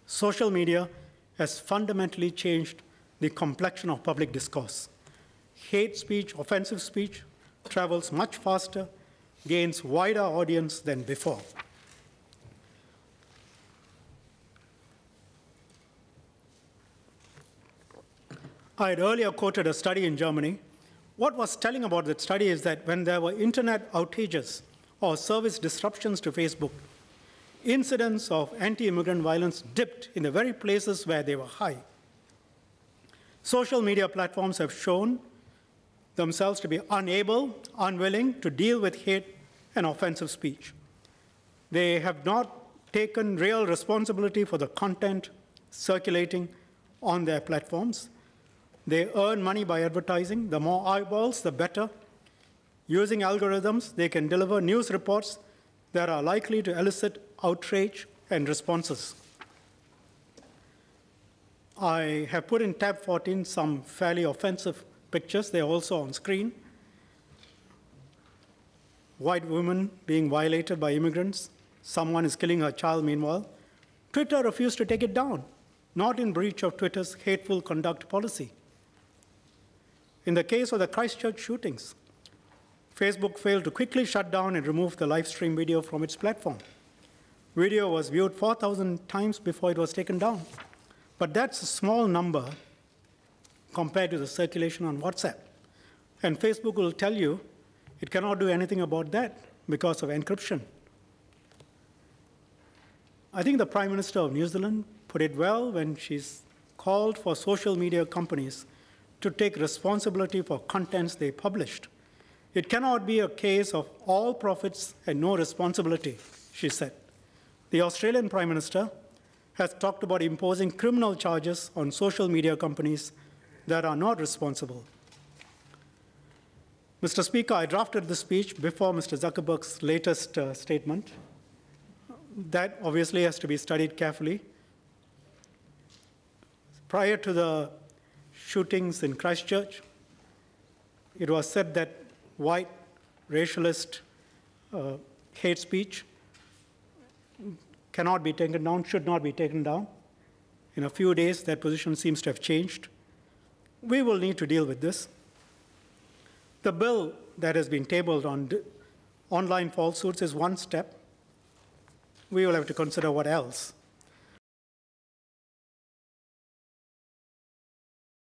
Social media has fundamentally changed the complexion of public discourse. Hate speech, offensive speech, travels much faster, gains wider audience than before. I had earlier quoted a study in Germany. What was telling about that study is that when there were internet outages or service disruptions to Facebook, incidents of anti-immigrant violence dipped in the very places where they were high. Social media platforms have shown themselves to be unable, unwilling to deal with hate and offensive speech. They have not taken real responsibility for the content circulating on their platforms. They earn money by advertising. The more eyeballs, the better. Using algorithms, they can deliver news reports that are likely to elicit outrage and responses. I have put in tab 14 some fairly offensive pictures. They're also on screen. White women being violated by immigrants. Someone is killing her child meanwhile. Twitter refused to take it down, not in breach of Twitter's hateful conduct policy. In the case of the Christchurch shootings, Facebook failed to quickly shut down and remove the live stream video from its platform. Video was viewed 4,000 times before it was taken down. But that's a small number compared to the circulation on WhatsApp. And Facebook will tell you it cannot do anything about that because of encryption. I think the Prime Minister of New Zealand put it well when she's called for social media companies to take responsibility for contents they published. It cannot be a case of all profits and no responsibility, she said. The Australian Prime Minister has talked about imposing criminal charges on social media companies that are not responsible. Mr. Speaker, I drafted the speech before Mr. Zuckerberg's latest statement. That obviously has to be studied carefully. Prior to the shootings in Christchurch, it was said that white racialist hate speech cannot be taken down, should not be taken down. In a few days, that position seems to have changed. We will need to deal with this. The bill that has been tabled on online falsehoods is one step. We will have to consider what else.